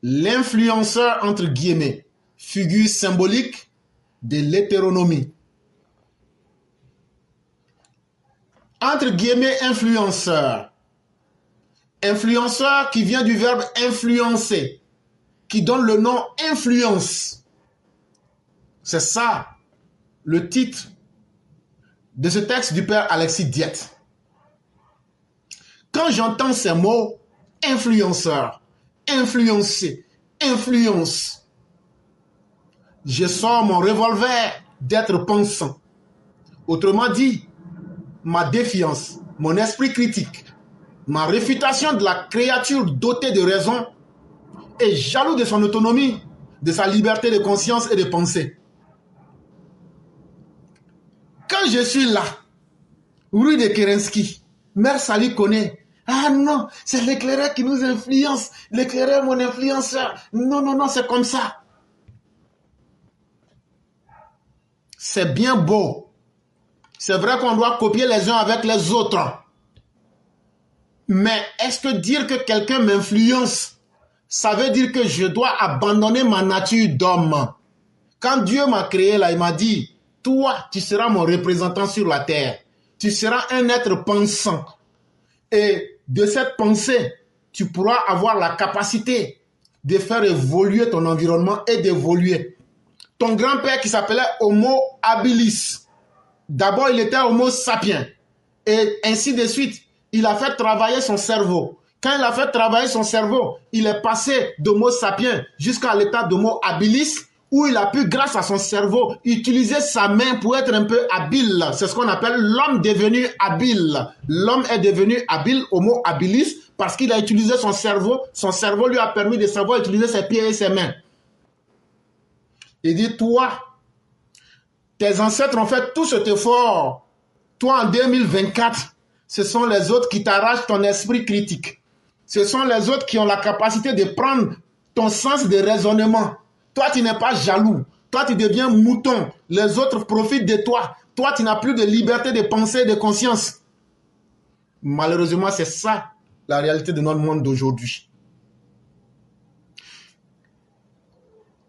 L'influenceur, entre guillemets, figure symbolique de l'hétéronomie. Entre guillemets, influenceur. Influenceur qui vient du verbe influencer, qui donne le nom influence. C'est ça le titre de ce texte du père Alexis Diette. Quand j'entends ces mots, influenceur, influencer, influence, je sors mon revolver d'être pensant. Autrement dit, ma défiance, mon esprit critique, ma réfutation de la créature dotée de raison est jaloux de son autonomie, de sa liberté de conscience et de pensée. Quand je suis là, rue de Kerensky, Mère Sali connaît. Ah non, c'est l'éclaireur qui nous influence. L'éclaireur, mon influenceur. Non, non, non, c'est comme ça. C'est bien beau. C'est vrai qu'on doit copier les uns avec les autres. Mais est-ce que dire que quelqu'un m'influence, ça veut dire que je dois abandonner ma nature d'homme? Quand Dieu m'a créé là, il m'a dit, toi, tu seras mon représentant sur la terre. Tu seras un être pensant. Et de cette pensée, tu pourras avoir la capacité de faire évoluer ton environnement et d'évoluer. Ton grand-père qui s'appelait Homo habilis, d'abord il était Homo sapiens. Et ainsi de suite, il a fait travailler son cerveau. Quand il a fait travailler son cerveau, il est passé d'Homo sapiens jusqu'à l'état d'Homo habilis, où il a pu, grâce à son cerveau, utiliser sa main pour être un peu habile. C'est ce qu'on appelle l'homme devenu habile. L'homme est devenu habile, Homo habilis, parce qu'il a utilisé son cerveau. Son cerveau lui a permis de savoir utiliser ses pieds et ses mains. Il dit, toi, tes ancêtres ont fait tout cet effort. Toi, en 2024, ce sont les autres qui t'arrachent ton esprit critique. Ce sont les autres qui ont la capacité de prendre ton sens de raisonnement. Toi, tu n'es pas jaloux. Toi, tu deviens mouton. Les autres profitent de toi. Toi, tu n'as plus de liberté de pensée et de conscience. Malheureusement, c'est ça la réalité de notre monde d'aujourd'hui.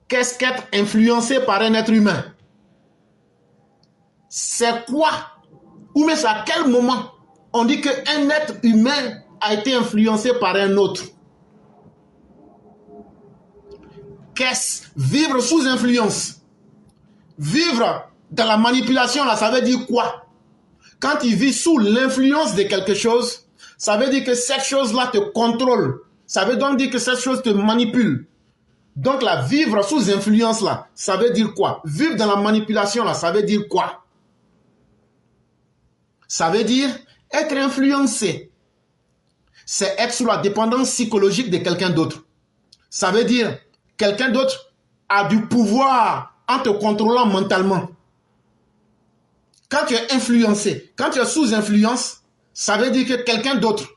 Qu'est-ce qu'être influencé par un être humain? C'est quoi? Ou mais c'est à quel moment on dit qu'un être humain a été influencé par un autre? Qu'est-ce? Vivre sous influence. Vivre dans la manipulation, là, ça veut dire quoi? Quand tu vis sous l'influence de quelque chose, ça veut dire que cette chose-là te contrôle. Ça veut donc dire que cette chose te manipule. Donc là, vivre sous influence, là, ça veut dire quoi? Vivre dans la manipulation, là, ça veut dire quoi? Ça veut dire être influencé. C'est être sous la dépendance psychologique de quelqu'un d'autre. Ça veut dire quelqu'un d'autre a du pouvoir en te contrôlant mentalement. Quand tu es influencé, quand tu es sous influence, ça veut dire que quelqu'un d'autre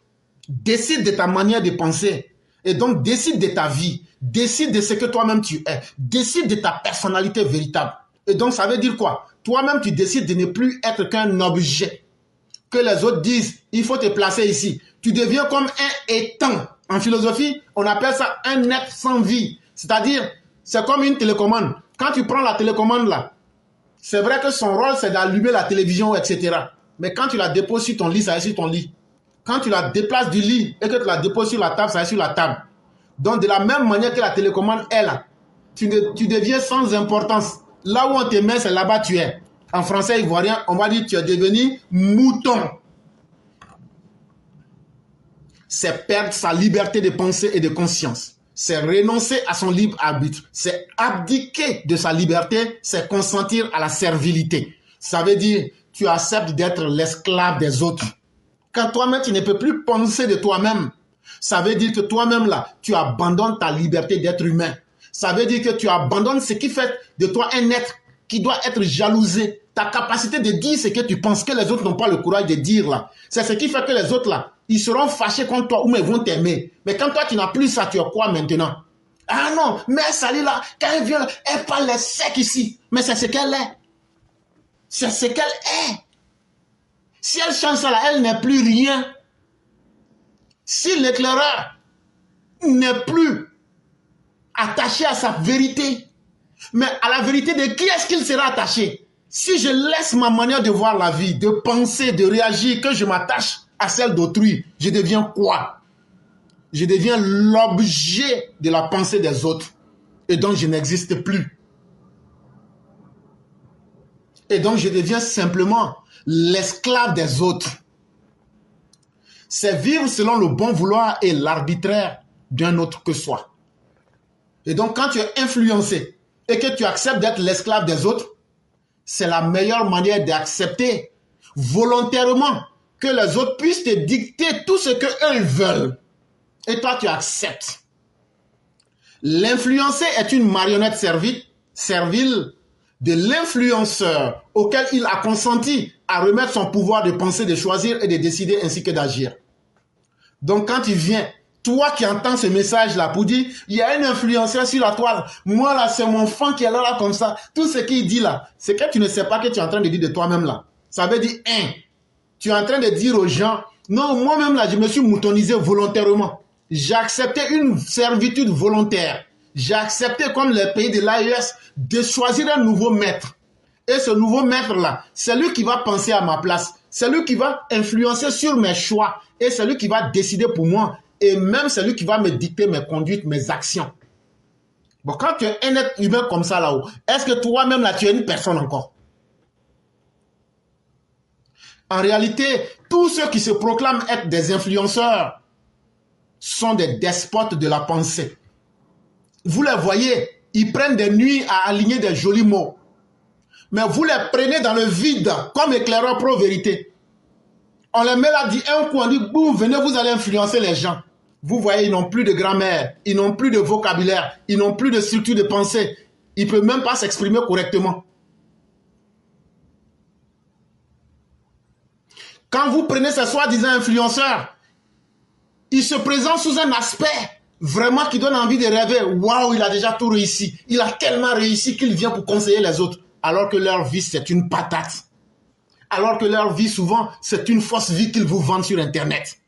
décide de ta manière de penser et donc décide de ta vie, décide de ce que toi-même tu es, décide de ta personnalité véritable. Et donc ça veut dire quoi? Toi-même tu décides de ne plus être qu'un objet. Que les autres disent, il faut te placer ici. Tu deviens comme un étang. En philosophie, on appelle ça un être sans vie. C'est-à-dire, c'est comme une télécommande. Quand tu prends la télécommande là, c'est vrai que son rôle c'est d'allumer la télévision, etc. Mais quand tu la déposes sur ton lit, ça est sur ton lit. Quand tu la déplaces du lit et que tu la déposes sur la table, ça est sur la table. Donc de la même manière que la télécommande est là, tu deviens sans importance. Là où on te met, c'est là-bas tu es. En français ivoirien, on va dire tu es devenu mouton. C'est perdre sa liberté de pensée et de conscience. C'est renoncer à son libre arbitre. C'est abdiquer de sa liberté, c'est consentir à la servilité. Ça veut dire tu acceptes d'être l'esclave des autres. Quand toi-même tu ne peux plus penser de toi-même, ça veut dire que toi-même là, tu abandonnes ta liberté d'être humain. Ça veut dire que tu abandonnes ce qui fait de toi un être qui doit être jalousé. Ta capacité de dire ce que tu penses, que les autres n'ont pas le courage de dire là. C'est ce qui fait que les autres là, ils seront fâchés contre toi ou ils vont t'aimer. Mais quand toi tu n'as plus ça, tu es quoi maintenant? Ah non, mais Sali là, quand elle vient, elle parle les secs ici. Mais c'est ce qu'elle est. C'est ce qu'elle est. Si elle change ça là, elle n'est plus rien. Si l'éclaireur n'est plus attaché à sa vérité. Mais à la vérité de qui est-ce qu'il sera attaché? Si je laisse ma manière de voir la vie, de penser, de réagir, que je m'attache à celle d'autrui, je deviens quoi? Je deviens l'objet de la pensée des autres. Et donc je n'existe plus. Et donc je deviens simplement l'esclave des autres. C'est vivre selon le bon vouloir et l'arbitraire d'un autre que soi. Et donc quand tu es influencé et que tu acceptes d'être l'esclave des autres, c'est la meilleure manière d'accepter volontairement que les autres puissent te dicter tout ce qu'eux veulent. Et toi, tu acceptes. L'influencé est une marionnette servile de l'influenceur auquel il a consenti à remettre son pouvoir de penser, de choisir et de décider ainsi que d'agir. Donc quand tu viens, toi qui entends ce message-là pour dire, il y a un influenceur sur la toile, moi là c'est mon fan qui est là comme ça, tout ce qu'il dit là, c'est que tu ne sais pas que tu es en train de dire de toi-même là. Ça veut dire, tu es en train de dire aux gens, non, moi-même là je me suis moutonisé volontairement. J'ai accepté une servitude volontaire. J'ai accepté, comme les pays de l'AES, de choisir un nouveau maître. Et ce nouveau maître-là, c'est lui qui va penser à ma place. C'est lui qui va influencer sur mes choix. Et c'est lui qui va décider pour moi. Et même c'est lui qui va me dicter mes conduites, mes actions. Bon, quand tu es un être humain comme ça là-haut, est-ce que toi-même là, tu es une personne encore? En réalité, tous ceux qui se proclament être des influenceurs sont des despotes de la pensée. Vous les voyez, ils prennent des nuits à aligner des jolis mots. Mais vous les prenez dans le vide comme éclaireur pro-vérité. On les met là, dit un coup, on dit, boum, venez, vous allez influencer les gens. Vous voyez, ils n'ont plus de grammaire, ils n'ont plus de vocabulaire, ils n'ont plus de structure de pensée. Ils ne peuvent même pas s'exprimer correctement. Quand vous prenez ces soi-disant influenceurs, ils se présentent sous un aspect vraiment qui donne envie de rêver. Waouh, il a déjà tout réussi. Il a tellement réussi qu'il vient pour conseiller les autres. Alors que leur vie, c'est une patate. Alors que leur vie, souvent, c'est une fausse vie qu'ils vous vendent sur Internet.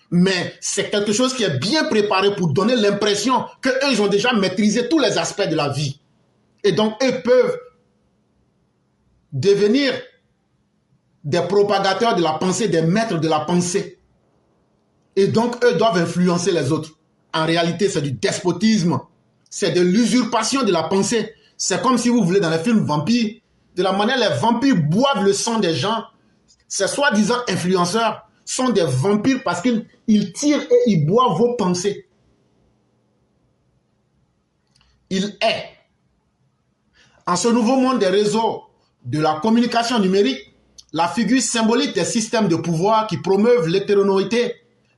Mais c'est quelque chose qui est bien préparé pour donner l'impression qu'eux, ils ont déjà maîtrisé tous les aspects de la vie. Et donc, eux peuvent devenir des propagateurs de la pensée, des maîtres de la pensée. Et donc, eux doivent influencer les autres. En réalité, c'est du despotisme. C'est de l'usurpation de la pensée. C'est comme si vous voulez dans les films vampires, de la manière les vampires boivent le sang des gens. Ces soi-disant influenceurs sont des vampires parce qu'ils tirent et ils boivent vos pensées. Il est, en ce nouveau monde des réseaux, de la communication numérique, la figure symbolique des systèmes de pouvoir qui promeuvent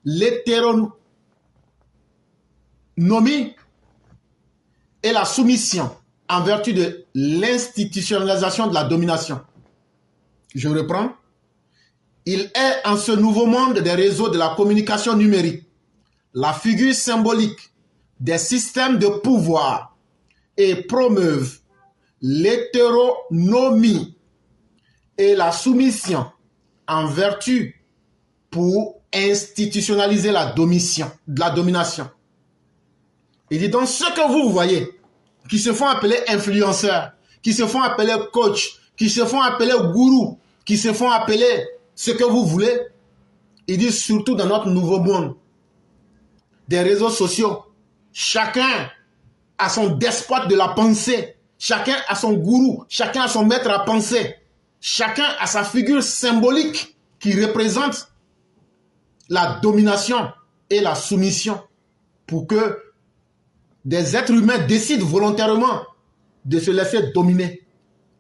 l'hétéronomie et la soumission en vertu de l'institutionnalisation de la domination. Je reprends. Il est en ce nouveau monde des réseaux de la communication numérique la figure symbolique des systèmes de pouvoir et promeuvent l'hétéronomie et la soumission en vertu pour institutionnaliser la domination. Il dit donc ceux que vous voyez, qui se font appeler influenceurs, qui se font appeler coach, qui se font appeler gourou, qui se font appeler ce que vous voulez, il dit surtout dans notre nouveau monde, des réseaux sociaux, chacun a son despote de la pensée, chacun a son gourou, chacun a son maître à penser, chacun a sa figure symbolique qui représente la domination et la soumission pour que des êtres humains décident volontairement de se laisser dominer.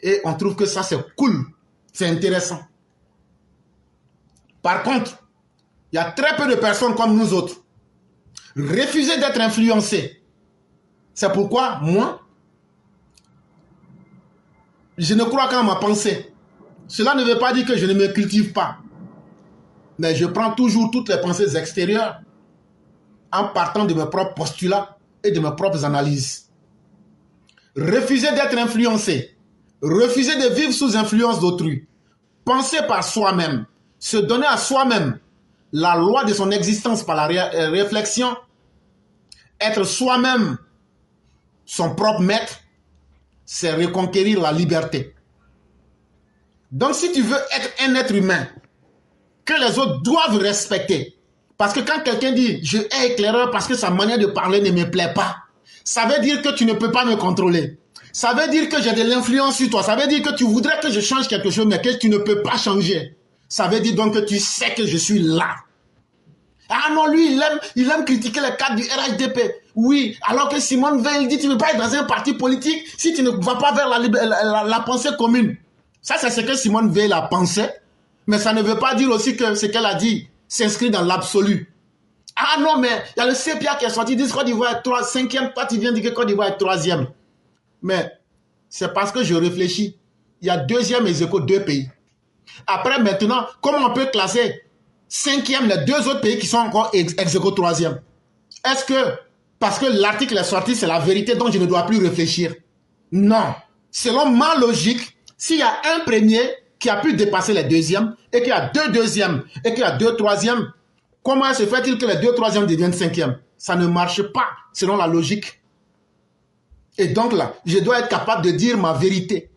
Et on trouve que ça, c'est cool. C'est intéressant. Par contre, il y a très peu de personnes comme nous autres. Refuser d'être influencés. C'est pourquoi, moi, je ne crois qu'en ma pensée. Cela ne veut pas dire que je ne me cultive pas. Mais je prends toujours toutes les pensées extérieures en partant de mes propres postulats et de mes propres analyses. Refuser d'être influencé, refuser de vivre sous influence d'autrui, penser par soi-même, se donner à soi-même la loi de son existence par la réflexion, être soi-même son propre maître, c'est reconquérir la liberté. Donc si tu veux être un être humain que les autres doivent respecter, parce que quand quelqu'un dit « je hais éclaireur parce que sa manière de parler ne me plaît pas », ça veut dire que tu ne peux pas me contrôler. Ça veut dire que j'ai de l'influence sur toi. Ça veut dire que tu voudrais que je change quelque chose, mais que tu ne peux pas changer. Ça veut dire donc que tu sais que je suis là. Ah non, lui, il aime critiquer les cadres du RHDP. Oui, alors que Simone Veil dit, tu ne veux pas être dans un parti politique si tu ne vas pas vers la pensée commune. Ça, c'est ce que Simone Veil a pensé. Mais ça ne veut pas dire aussi que ce qu'elle a dit s'inscrit dans l'absolu. Ah non, mais il y a le CPA qui est sorti, il dit Côte d'Ivoire est 5e, toi tu viens dire que Côte d'Ivoire est 3e. Mais c'est parce que je réfléchis. Il y a 2e ex-aequo, 2 pays. Après, maintenant, comment on peut classer 5e les 2 autres pays qui sont encore ex-aequo 3e? Est-ce que, parce que l'article est sorti, c'est la vérité dont je ne dois plus réfléchir? Non. Selon ma logique, s'il y a un premier qui a pu dépasser les 2e, et qu'il y a 2 2e, et qu'il y a 2 3e, comment se fait-il que les 2 3e deviennent 5e? Ça ne marche pas, selon la logique. Et donc là, je dois être capable de dire ma vérité.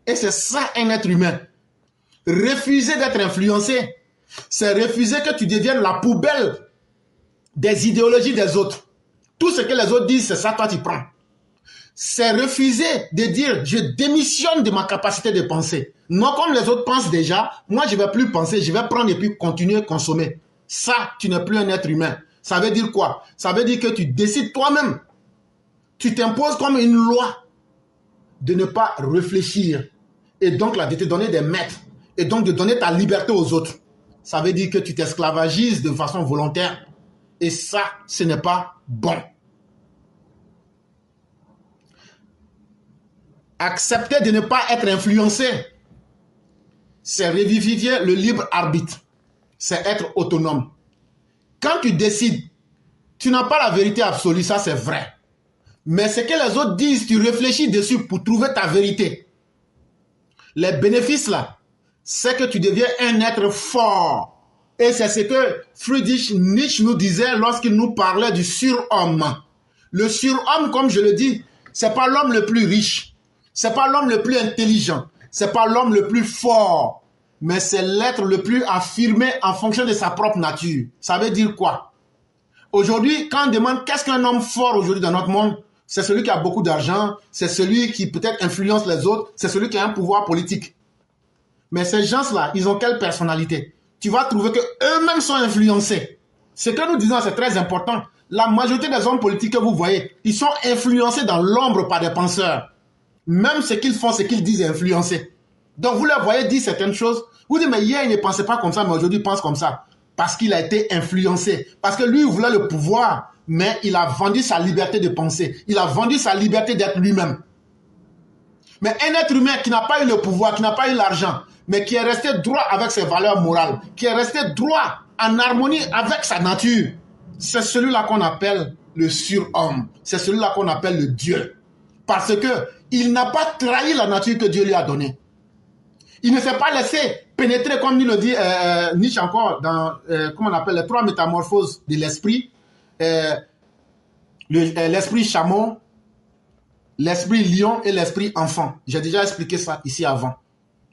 Et c'est ça un être humain. Refuser d'être influencé, c'est refuser que tu deviennes la poubelle des idéologies des autres. Tout ce que les autres disent, c'est ça, toi tu prends. C'est refuser de dire, je démissionne de ma capacité de penser. Non, comme les autres pensent déjà, moi je ne vais plus penser, je vais prendre et puis continuer à consommer. Ça, tu n'es plus un être humain. Ça veut dire quoi? Ça veut dire que tu décides toi-même. Tu t'imposes comme une loi de ne pas réfléchir. Et donc là, de te donner des maîtres. Et donc de donner ta liberté aux autres. Ça veut dire que tu t'esclavagises de façon volontaire. Et ça, ce n'est pas bon. Accepter de ne pas être influencé, c'est revivifier le libre arbitre. C'est être autonome. Quand tu décides, tu n'as pas la vérité absolue, ça c'est vrai. Mais ce que les autres disent, tu réfléchis dessus pour trouver ta vérité. Les bénéfices là, c'est que tu deviens un être fort. Et c'est ce que Friedrich Nietzsche nous disait lorsqu'il nous parlait du surhomme. Le surhomme, comme je le dis, c'est pas l'homme le plus riche, c'est pas l'homme le plus intelligent, c'est pas l'homme le plus fort, mais c'est l'être le plus affirmé en fonction de sa propre nature. Ça veut dire quoi? Aujourd'hui, quand on demande qu'est-ce qu'un homme fort aujourd'hui dans notre monde, c'est celui qui a beaucoup d'argent, c'est celui qui peut-être influence les autres, c'est celui qui a un pouvoir politique. Mais ces gens-là, ils ont quelle personnalité? Tu vas trouver qu'eux-mêmes sont influencés. Ce que nous disons, c'est très important. La majorité des hommes politiques que vous voyez, ils sont influencés dans l'ombre par des penseurs. Même ce qu'ils font, ce qu'ils disent est influencé. Donc vous les voyez dire certaines choses. Vous dites, mais hier, il ne pensait pas comme ça, mais aujourd'hui, il pense comme ça. Parce qu'il a été influencé. Parce que lui, il voulait le pouvoir, mais il a vendu sa liberté de penser. Il a vendu sa liberté d'être lui-même. Mais un être humain qui n'a pas eu le pouvoir, qui n'a pas eu l'argent, mais qui est resté droit avec ses valeurs morales, qui est resté droit en harmonie avec sa nature, c'est celui-là qu'on appelle le surhomme. C'est celui-là qu'on appelle le Dieu. Parce que il n'a pas trahi la nature que Dieu lui a donnée. Il ne s'est pas laissé pénétrer, comme il le dit Nietzsche encore, dans, comment on appelle, les 3 métamorphoses de l'esprit. L'esprit chameau, l'esprit lion et l'esprit enfant. J'ai déjà expliqué ça ici avant.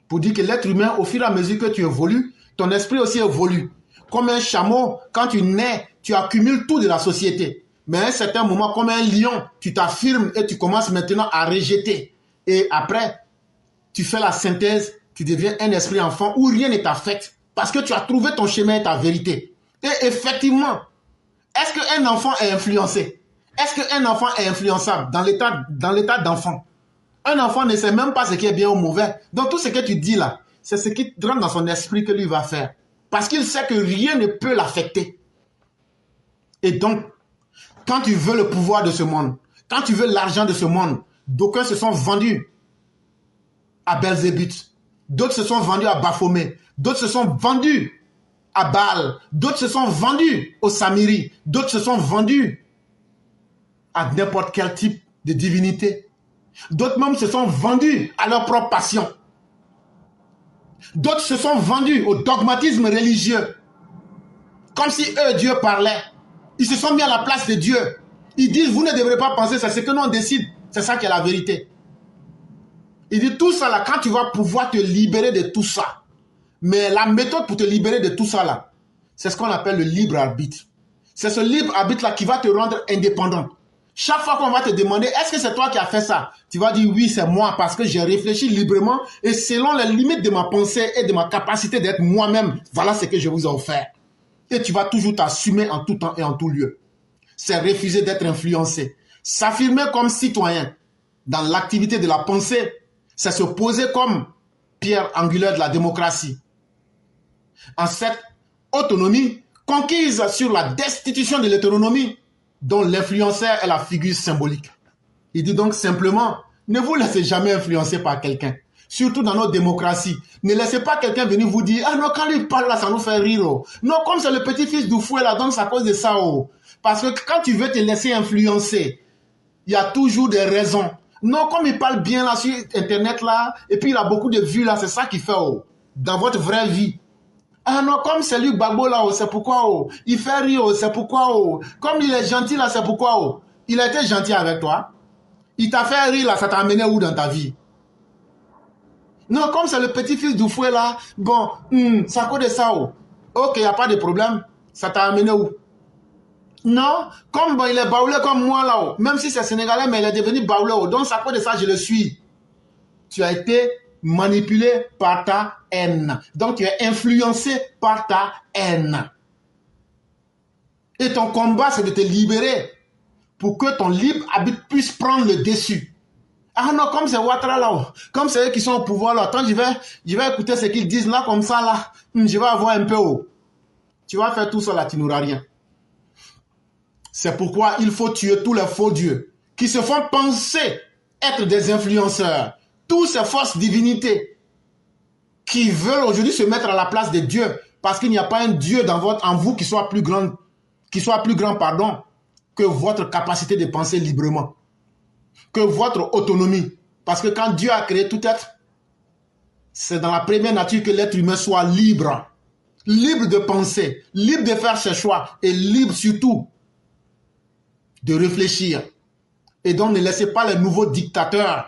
Pour dire que l'être humain, au fur et à mesure que tu évolues, ton esprit aussi évolue. Comme un chameau, quand tu nais, tu accumules tout de la société. Mais à un certain moment, comme un lion, tu t'affirmes et tu commences maintenant à rejeter. Et après, tu fais la synthèse, tu deviens un esprit enfant où rien ne t'affecte parce que tu as trouvé ton chemin et ta vérité. Et effectivement, est-ce qu'un enfant est influencé? Est-ce qu'un enfant est influençable dans l'état d'enfant? Un enfant ne sait même pas ce qui est bien ou mauvais. Donc tout ce que tu dis là, c'est ce qui rentre dans son esprit que lui va faire. Parce qu'il sait que rien ne peut l'affecter. Et donc, quand tu veux le pouvoir de ce monde, quand tu veux l'argent de ce monde, d'aucuns se sont vendus à Belzébuth, d'autres se sont vendus à Baphomet, d'autres se sont vendus à Baal, d'autres se sont vendus au Samiri, d'autres se sont vendus à n'importe quel type de divinité. D'autres même se sont vendus à leur propre passion. D'autres se sont vendus au dogmatisme religieux. Comme si eux, Dieu parlait. Ils se sont mis à la place de Dieu. Ils disent, vous ne devrez pas penser, c'est ce que nous on décide. C'est ça qui est la vérité. Il dit, tout ça là, quand tu vas pouvoir te libérer de tout ça, mais la méthode pour te libérer de tout ça là, c'est ce qu'on appelle le libre arbitre. C'est ce libre arbitre là qui va te rendre indépendant. Chaque fois qu'on va te demander, est-ce que c'est toi qui as fait ça? Tu vas dire, oui, c'est moi, parce que j'ai réfléchi librement et selon les limites de ma pensée et de ma capacité d'être moi-même, voilà ce que je vous ai offert. Et tu vas toujours t'assumer en tout temps et en tout lieu. C'est refuser d'être influencé. S'affirmer comme citoyen dans l'activité de la pensée, c'est se poser comme pierre angulaire de la démocratie. En cette autonomie conquise sur la destitution de l'hétéronomie, dont l'influenceur est la figure symbolique. Il dit donc simplement, ne vous laissez jamais influencer par quelqu'un. Surtout dans notre démocratie. Ne laissez pas quelqu'un venir vous dire, ah non, quand lui parle là, ça nous fait rire. Oh. Non, comme c'est le petit-fils du fouet là, donc c'est à cause de ça. Oh. Parce que quand tu veux te laisser influencer, il y a toujours des raisons. Non, comme il parle bien là sur Internet là, et puis il a beaucoup de vues là, c'est ça qu'il fait oh, dans votre vraie vie. Ah non, comme c'est lui Gbagbo là, oh, c'est pourquoi oh. Il fait rire, oh, c'est pourquoi oh. Comme il est gentil là, c'est pourquoi oh. Il a été gentil avec toi. Il t'a fait rire là, ça t'a amené où dans ta vie? Non, comme c'est le petit-fils du fouet là, bon, ça cause de ça oh. Ok, il n'y a pas de problème. Ça t'a amené où? Non, comme bon, il est baoulé comme moi là-haut. Même si c'est sénégalais, mais il est devenu baoulé. Donc, ça cause de ça, je le suis. Tu as été manipulé par ta haine. Donc, tu es influencé par ta haine. Et ton combat, c'est de te libérer pour que ton libre arbitre puisse prendre le dessus. Ah non, comme c'est Ouattara là-haut, comme c'est eux qui sont au pouvoir là, attends, je vais écouter ce qu'ils disent là, comme ça là, je vais avoir un peu haut. Tu vas faire tout ça là, tu n'auras rien. C'est pourquoi il faut tuer tous les faux dieux qui se font penser être des influenceurs. Toutes ces fausses divinités qui veulent aujourd'hui se mettre à la place de Dieu parce qu'il n'y a pas un Dieu en vous qui soit plus grand, que votre capacité de penser librement, que votre autonomie. Parce que quand Dieu a créé tout être, c'est dans la première nature que l'être humain soit libre. Libre de penser, libre de faire ses choix et libre surtout de réfléchir. Et donc, ne laissez pas les nouveaux dictateurs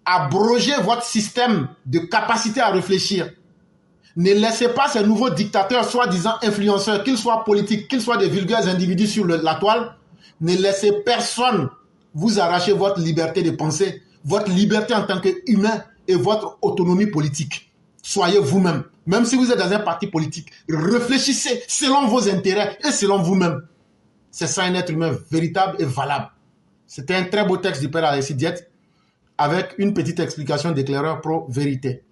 abroger votre système de capacité à réfléchir. Ne laissez pas ces nouveaux dictateurs, soi-disant influenceurs, qu'ils soient politiques, qu'ils soient des vulgaires individus sur la toile, ne laissez personne vous arracher votre liberté de penser, votre liberté en tant qu'humain et votre autonomie politique. Soyez vous-même. Même si vous êtes dans un parti politique, réfléchissez selon vos intérêts et selon vous-même. C'est ça un être humain véritable et valable. C'était un très beau texte du père Alexis Diet avec une petite explication d'éclaireur pro-vérité.